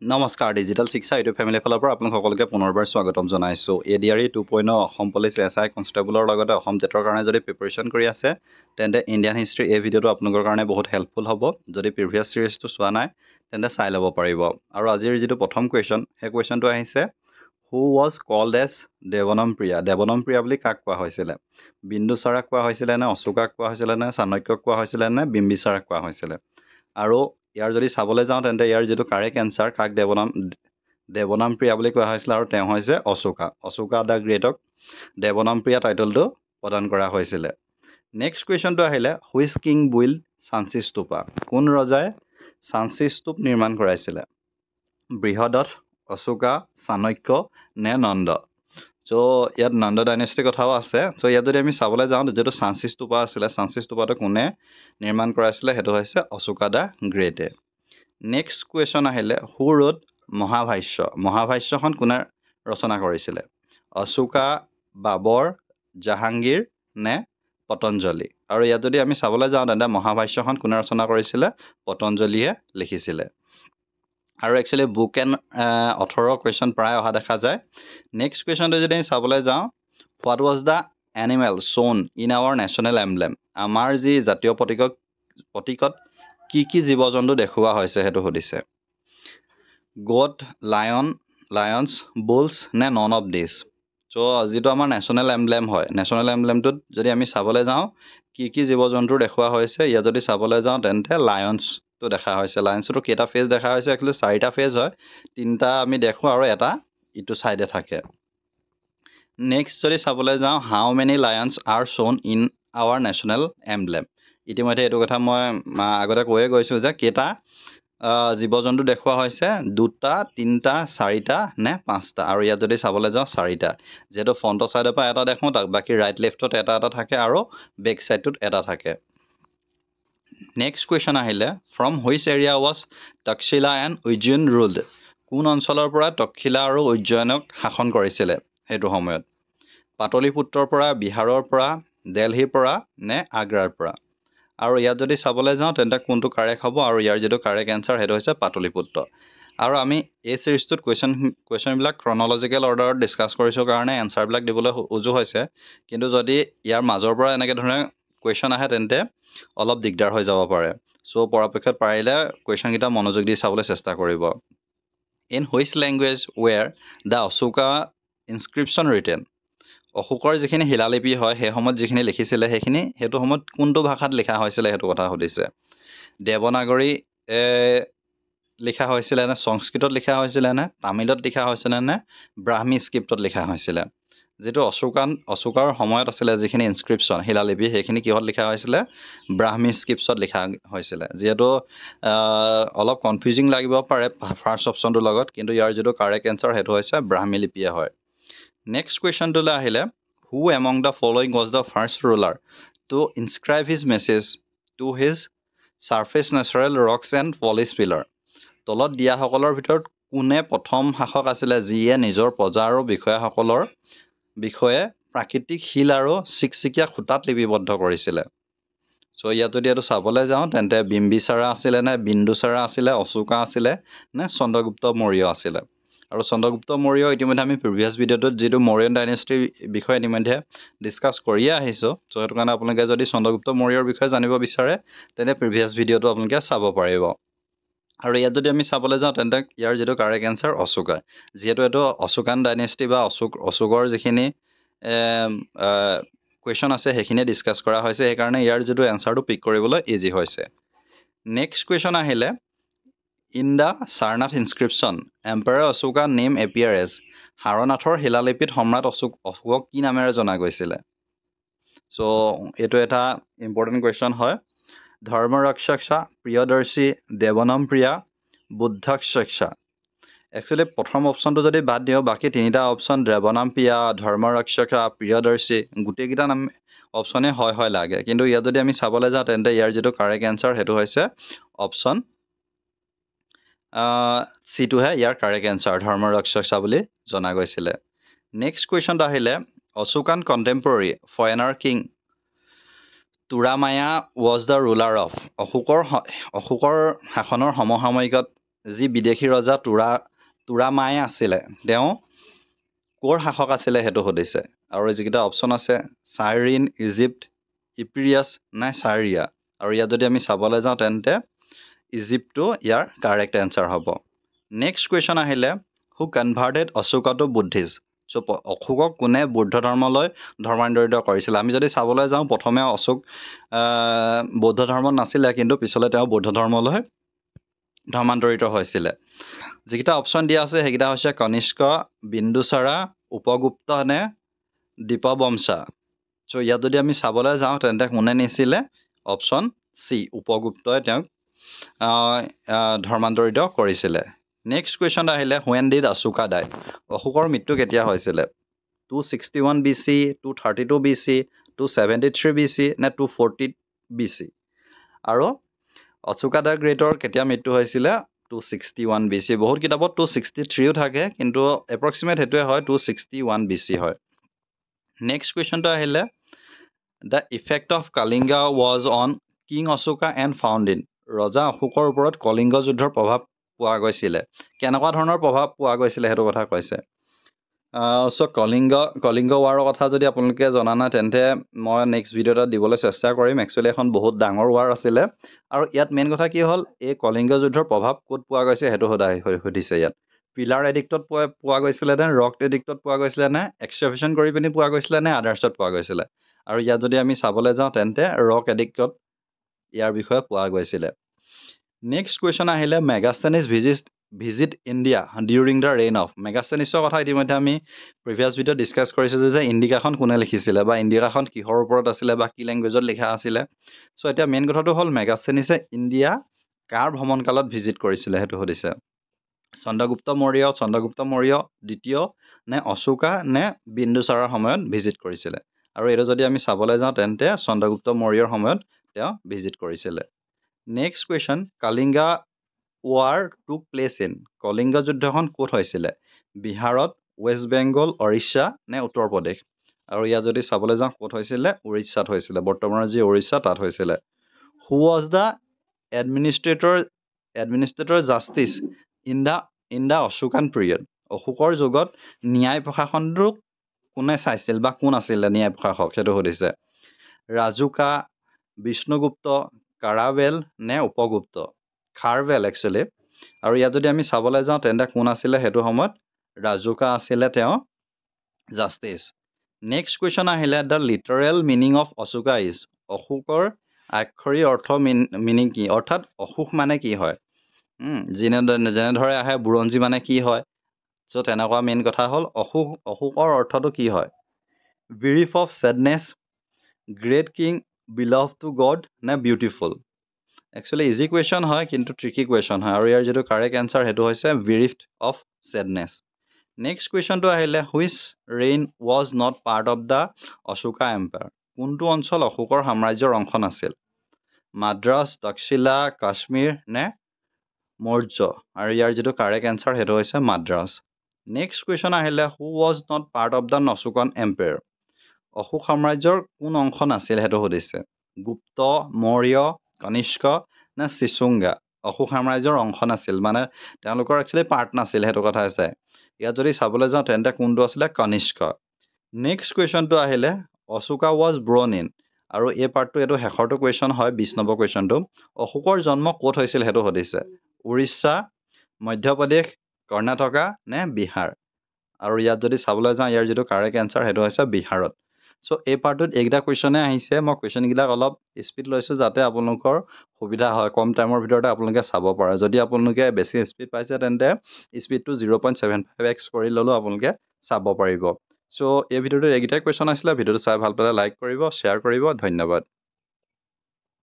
নমস্কাৰ ডিজিটেল শিক্ষা YouTube family ফালৰ পৰা আপোনাক সকলোকে পুনৰবাৰ স্বাগতম জনাইছো এডিআৰই 2.0 অসম পুলিচ এছআই কনষ্টেবলৰ লগতে অসম টেটৰ কাৰণে যদি প্ৰিপাৰেচন কৰি আছে তেন্তে ইণ্ডিয়ান হিষ্ট্ৰী এই ভিডিঅটো আপোনালোকৰ কাৰণে বহুত হেল্পফুল হ'ব যদি প্ৰিভিয়াছ সিৰিজটো চোৱা নাই তেন্তে চাই ল'ব পাৰিব আৰু আজিৰ যেটো প্ৰথম কোৱেশ্চন সেই কোৱেশ্চনটো আহিছে হু was called as দেৱনমপ্ৰিয়া বুলি কাক কোৱা হৈছিল বিন্দুসাৰাক কোৱা হৈছিল নে অশোকাক কোৱা হৈছিল নে চাণক্যক কোৱা হৈছিল নে বিম্বিসাৰাক কোৱা হৈছিল আৰু ইয়াৰ যদি চাবলৈ যাওঁ তেন্তে ইয়াৰ যেটো কাৰেক্ট আনসাৰ কাক দেৱনমপ্ৰিয়া বুলি কোৱা হৈছিল আৰু তেওঁ হৈছে অশোকা দা গ্ৰেটক দেৱনমপ্ৰিয়া টাইটেলটো প্ৰদান কৰা হৈছিল নেক্সট কোৱেশ্চনটো আহিলে হুইচ কিং বিল্ড সাঞ্চি স্তূপা কোন ৰজাই সাঞ্চি স্তূপ নিৰ্মাণ কৰাইছিল বৃহদত্ত অশোকা চাণক্য নে নন্দ সো ইয়াত নন্দ ডাইনেষ্টিৰ কথাও আছে সো ইয়াত যদি আমি চাবলৈ যাওঁ যেটো সাঞ্চি স্তূপা আছিল সাঞ্চি স্তূপাটো কোনে নিৰ্মাণ কৰাইছিল হেতু হৈছে অশোকা দা গ্ৰেটে নেক্সট কোৱেশ্চন আহিলে হু ৰোড মহাভাষ্যখন কোনে ৰচনা কৰিছিল অশোকা বাবৰ জাহাংগীৰ নে পতঞ্জলি আৰু ইয়াত যদি আমি চাবলৈ যাওঁ তেন্তে মহাভাষ্যখন কোনে ৰচনা কৰিছিল পতঞ্জলিয়ে লিখিছিল আৰু একচুয়ালি বুক এণ্ড অথৰৰ কোৱেশ্চন প্ৰায় অহা দেখা যায় নেক্সট কোৱেশ্চনটো যদি আমি চাবলৈ যাওঁ what was the animal shown in our national emblem আমাৰ যি জাতীয় প্ৰতীকত কি জীৱ-জন্তু দেখুওৱা হৈছে হেতু সুধিছে গোট লায়ন্স বুলছ নে নন অফ দিস সো যেটো আমাৰ নেশনাল এমব্লেম হয় নেশনাল এমব্লেমটোত যদি আমি চাবলৈ যাওঁ কি জীৱ-জন্তু দেখুওৱা হৈছে ইয়া যদি চাবলৈ যাওঁ তেন্তে লায়ন্সটো দেখা হৈছে লায়ন্সটো কেটা ফেজ দেখা হৈছে একচুয়ালি চাৰিটা ফেজ হয় তিনটা আমি দেখো আৰু এটা ইটো সাইডে থাকে নেক্সট যদি চাবলৈ যাওঁ how many lions are shown in our national emblem ইতিমধ্যে এটো কথা মই আগতে কৈয়ে গৈছো যে কেটা জীৱ-জন্তু দেখুওৱা হৈছে দুটা তিনটা চাৰিটা নে পাঁচটা আৰু ইয়াত যদি চাবলৈ যাওঁ চাৰিটা যেটো ফ্ৰন্টৰ সাইডৰ পৰা এটা দেখো তাক বাকি ৰাইট লেফটত এটা থাকে আৰু বেক সাইডত এটা থাকে নেক্সট কোৱেশ্চন আহিলে from which area was Takshashila and Ujjain ৰুলড কোন অঞ্চলৰ পৰা তক্ষশিলা আৰু উজ্জয়নক শাসন কৰিছিল হেতু সময়ত পাটলিপুত্ৰৰ পৰা বিহাৰৰ পৰা দিল্লীৰ পৰা নে আগ্ৰাৰ পৰা আৰু ইয়াত যদি চাবলৈ যাওঁ তেন্তে কোনটো কাৰেক্ট হ'ব আৰু ইয়াৰ যেটো কাৰেক্ট আনসাৰ হেতু হৈছে পাটলিপুত্ৰ আৰু আমি এই সিৰিজটোত কোৱেশ্চন বিলাক ক্ৰনলজিক্যাল অৰ্ডাৰত ডিসকাস কৰিছো কাৰণে আনসাৰ বিলাক দিবলৈ উজু হৈছে কিন্তু যদি ইয়াৰ মাজৰ পৰা এনেকে ধৰণে কোৱেশ্চন আহে তেন্তে অলপ দিগদাৰ হৈ যাব পাৰে সো পৰাপক্ষত পাৰিলে কোৱেশ্চন কিটা মনোযোগ দি চাবলৈ চেষ্টা কৰিব in which language were the Ashoka inscription written অশোকৰ যিখিনি শিলালিপি হয় সেই সময়ত যিখিনি লিখিছিল সেইখিনি হেতু সময়ত কোনটো ভাষাত লিখা হৈছিল হেতু কথা সুধিছে দেৱনাগৰী লিখা হৈছিল নে সংস্কৃতত লিখা হৈছিল নে তামিলত লিখা হৈছিল নে ব্ৰাহ্মী স্ক্ৰিপ্টত লিখা হৈছিল যেটো অশোকাৰ সময়ত আছিল যিখিনি ইনস্ক্ৰিপশন শিলালিপি সেইখিনি কিহত লিখা হৈছিল ব্ৰাহ্মী স্ক্ৰিপ্টত লিখা হৈছিল যেটো অলপ কনফিউজিং লাগিব পাৰে ফাৰ্স্ট অপচনটোৰ লগত কিন্তু ইয়াৰ যেটো কাৰেক্ট আনসাৰ হেতু হৈছে ব্ৰাহ্মী লিপিয়ে হয় নেক্সট কোৱেশ্চন টুলে আহিলে who among the following was the first ruler to inscribe his message to his surface natural rocks and polished pillar তলত দিয়া সকলৰ ভিতৰত কোনে প্ৰথম শাসক আছিল যিয়ে নিজৰ প্ৰজা আৰু বিষয়াসকলৰ বিষয়ে প্ৰাকৃতিক শিল আৰু চিকচিকিয়া খুঁটাত লিপিবদ্ধ কৰিছিল সো ইয়াত যদি এটো চাবলৈ যাওঁ তেন্তে বিম্বিসাৰা আছিল নে বিন্দুসাৰা আছিল অশোকা আছিল নে চন্দ্ৰগুপ্ত মৌৰ্য আছিল আৰু চন্দ্ৰগুপ্ত মৌৰ্য ইতিমধ্যে আমি প্ৰিভিয়াছ ভিডিঅ'টোত যেটো মৌৰ্যন ডাইনেষ্টিৰ বিষয়ে ইতিমধ্যে ডিসকাস কৰিয়ে আহিছো সো হেতু কাৰণে আপোনালোকে যদি চন্দ্ৰগুপ্ত মৌৰ্যৰ বিষয়ে জানিব বিচাৰে তেন্তে প্ৰিভিয়াছ ভিডিঅ'টো আপোনালোকে চাব পাৰিব আৰু ইয়াত যদি আমি চাবলৈ যাওঁ তেন্তে ইয়াৰ যেটো কাৰেক্ট আনসাৰ অশোকা যেটো এটো অশোকান ডাইনেষ্টি বা অশোকৰ যিখিনি কোৱেশ্চন আছে সেইখিনি ডিসকাস কৰা হৈছে এই কাৰণে ইয়াৰ যেটো আনসাৰটো পিক কৰিবলৈ ইজি হৈছে নেক্সট কোৱেশ্চন আহিলে in the Sarnath inscription emperor Ashoka name appear as হাৰনাথৰ শিলালিপিত সম্ৰাট অশোকক কি নামেৰে জনা গৈছিল সো এটো এটা ইম্পৰ্টেন্ট কোৱেশ্চন হয় ধৰ্মৰক্ষকশা প্ৰিয়দৰ্শী দেৱনমপ্ৰিয়া বুদ্ধক্ষকশা একচুয়ালি প্ৰথম অপচনটো যদি বাদ দিও বাকি তিনিটা অপচন দেৱনমপ্ৰিয়া ধৰ্মৰক্ষকশা প্ৰিয়দৰ্শী গুটেই কিটা নাম অপচনে হয় লাগে কিন্তু ইয়াত যদি আমি চাবলৈ যাওঁ তেন্তে ইয়াৰ যেটো কাৰেক্ট আনসাৰ হেতু হৈছে অপচন সিটো হে ইয়াৰ কাৰেক্ট আনসাৰ ধৰ্মৰক্ষকশা বুলি জনা গৈছিল নেক্সট কোৱেশ্চন আহিলে Ashokan contemporary foreigner king Turamaya was the ruler of অশোকৰ শাসনৰ সমসাময়িকত যি বিদেশী ৰজা তুৰামায়ে আছিলে তেওঁ ক'ৰ শাসক আছিলে সেইটো সুধিছে আৰু যিকেইটা অপশ্যন আছে চাইৰিন ইজিপ্ট ইপিৰিয়াছ নে চাইৰিয়া আৰু ইয়াত যদি আমি চাবলৈ যাওঁ তেন্তে ইজিপ্তটো ইয়াৰ কাৰেক্ট এনচাৰ হ'ব নেক্সট কুৱেশ্যন আহিলে হু কনভাৰ্টেড অশোকা টু বুদ্ধিষ্ট চ' অশোকক কোনে বৌদ্ধ ধৰ্মলৈ ধৰ্মান্তৰিত কৰিছিলে আমি যদি চাবলৈ যাওঁ প্ৰথমে অশোক বৌদ্ধ ধৰ্মত নাছিলে কিন্তু পিছলৈ তেওঁ বৌদ্ধ ধৰ্মলৈ ধৰ্মান্তৰিত হৈছিলে যিকেইটা অপশ্যন দিয়া আছে সেইকেইটা হৈছে কনিষ্ক বিন্দুচাৰা উপগুপ্ত নে দীপবংশা চ' ইয়াত যদি আমি চাবলৈ যাওঁ তেন্তে কোনে নিছিলে অপশ্যন চি উপগুপ্তই তেওঁক ধৰ্মান্তৰিত কৰিছিলে নেক্সট কুৱেশ্যন আহিলে হুৱেন ডিড অশোকা ডাই অশোকৰ মৃত্যু কেতিয়া হৈছিলে 261 BC 232 BC 273 BC নে 240 BC আৰু অশোকা দ্য গ্ৰেটৰ কেতিয়া মৃত্যু হৈছিলে 261 BC বহুত কিতাপত 263ও থাকে কিন্তু এপ্ৰক্সিমেট সেইটোৱে হয় 261 BC হয় নেক্সট কুৱেশ্যনটো আহিলে the effect of Kalinga war on king Ashoka and found in ৰজা অশোকৰ ওপৰত কলিংগ যুদ্ধৰ প্ৰভাৱ পোৱা গৈছিলে কেনেকুৱা ধৰণৰ প্ৰভাৱ পোৱা গৈছিলে সেইটো কথা কৈছে চ' কলিংগ ৱাৰৰ কথা যদি আপোনালোকে জনা নাই তেন্তে মই নেক্সট ভিডিঅ' এটা দিবলৈ চেষ্টা কৰিম একচুৱেলি এখন বহুত ডাঙৰ ৱাৰ আছিলে আৰু ইয়াত মেইন কথা কি হ'ল এই কলিংগ যুদ্ধৰ প্ৰভাৱ ক'ত পোৱা গৈছে সেইটো সুধিছে ইয়াত পিলাৰ এডিক্টত পোৱা গৈছিলে নে ৰক এডিক্টত পোৱা গৈছিলে নে এক্সকাভেশ্যন কৰি পিনি পোৱা গৈছিলে নে আদাৰ্ছত পোৱা গৈছিলে আৰু ইয়াত যদি আমি চাবলৈ যাওঁ তেন্তে ৰক এডিক্টত ইয়াৰ বিষয়ে পোৱা গৈছিলে নেক্সট কুৱেশ্যন আহিলে Megasthenes visit India during the reign of মেগাষ্টেনিছৰ কথা ইতিমধ্যে আমি প্ৰিভিয়াছ ভিডিঅ' ডিছকাছ কৰিছিলোঁ যে ইণ্ডিকাখন কোনে লিখিছিলে বা ইণ্ডিকাখন কিহৰ ওপৰত আছিলে বা কি লেংগুৱেজত লিখা আছিলে চ' এতিয়া মেইন কথাটো হ'ল মেগাষ্টেনিছে ইণ্ডিয়া কাৰ ভ্ৰমণকালত ভিজিট কৰিছিলে সেইটো সুধিছে চন্দ্ৰগুপ্ত মৌৰ্য দ্বিতীয় নে অশোকা নে বিন্দুচাৰৰ সময়ত ভিজিট কৰিছিলে আৰু এইটো যদি আমি চাবলৈ যাওঁ তেন্তে চন্দ্ৰগুপ্ত মৌৰ্যৰ সময়ত তেওঁ ভিজিট কৰিছিলে next question Kalinga war took place in Kalinga যুদ্ধখন ক'ত হৈছিলে বিহাৰত ৱেষ্ট বেংগল উৰিষ্যা নে উত্তৰ প্ৰদেশ আৰু ইয়াত যদি চাবলৈ যাওঁ ক'ত হৈছিলে উৰিষ্যাত হৈছিলে বৰ্তমানৰ যি উৰিষ্যা তাত হৈছিলে who was the administrator justice in the Ashokan period অশোকৰ যুগত ন্যায় প্ৰশাসনটোক কোনে চাইছিল বা কোন আছিলে ন্যায় প্ৰশাসক সেইটো সুধিছে ৰাজুকা বিষ্ণুগুপ্ত কাৰাবেল নে উপগুপ্ত খাৰবেল একচুৱেলি আৰু ইয়াত যদি আমি চাবলৈ যাওঁ তেন্তে কোন আছিলে সেইটো সময়ত ৰাজুকা আছিলে তেওঁ জাষ্টিছ নেক্সট কুৱেশ্যন আহিলে the literal meaning of Ashoka is অশোকৰ আক্ষৰিক অৰ্থ মিনিং কি অৰ্থাৎ অশোক মানে কি হয় যেনেদৰে আহে বুৰঞ্জী মানে কি হয় চ' তেনেকুৱা মেইন কথা হ'ল অশোকৰ অৰ্থটো কি হয় bereft of sadness great king beloved to god নে বিউটিফুল একচুৱেলি ইজি কুৱেশ্যন হয় কিন্তু ট্ৰিকি কুৱেশ্যন হয় আৰু ইয়াৰ যিটো কাৰেক্ট এনচাৰ সেইটো হৈছে বিৰিফড অফ ছেডনেছ নেক্সট কুৱেশ্যনটো আহিলে which reign was not part of the Ashoka empire কোনটো অঞ্চল অশোকৰ সাম্ৰাজ্যৰ অংশ নাছিল মাদ্ৰাছ তক্ষশিলা কাশ্মীৰ নে মৌৰ্য আৰু ইয়াৰ যিটো কাৰেক্ট এনচাৰ সেইটো হৈছে মাদ্ৰাছ নেক্সট কুৱেশ্যন আহিলে who was not part of the Ashokan empire Ashoka সাম্ৰাজ্যৰ কোন অংশ নাছিল সেইটো সুধিছে গুপ্ত মৌৰ্য কনিষ্ক নে চিচুংগা অশোক সাম্ৰাজ্যৰ অংশ নাছিল মানে তেওঁলোকৰ একচুৱেলি পাৰ্ট নাছিল সেইটো কথা আছে ইয়াত যদি চাবলৈ যাওঁ তেন্তে কোনটো আছিলে কনিষ্ক নেক্সট কুৱেশ্যনটো আহিলে অশোকা ৱাজ ব্ৰন ইন আৰু এই পাৰ্টটো এইটো শেষৰটো কুৱেশ্যন হয় 20 নম্বৰ কুৱেশ্যনটো অশোকৰ জন্ম ক'ত হৈছিল সেইটো সুধিছে উৰিষ্যা মধ্যপ্ৰদেশ কৰ্ণাটকা নে বিহাৰ আৰু ইয়াত যদি চাবলৈ যাওঁ ইয়াৰ যিটো কাৰেক্ট এনচাৰ সেইটো হৈছে বিহাৰত চ' এই পাৰ্টটোত এইকেইটা কুৱেশ্যনে আহিছে মই কুৱেশ্যনবিলাক অলপ স্পীড লৈছোঁ যাতে আপোনালোকৰ সুবিধা হয় কম টাইমৰ ভিতৰতে আপোনালোকে চাব পাৰে যদি আপোনালোকে বেছি স্পীড পাইছে তেন্তে স্পীডটো 0.75x কৰি ল'লেও আপোনালোকে চাব পাৰিব চ' এই ভিডিঅ'টোত এইকেইটাই কুৱেশ্যন আছিলে ভিডিঅ'টো চাই ভাল পালে লাইক কৰিব শ্বেয়াৰ কৰিব ধন্যবাদ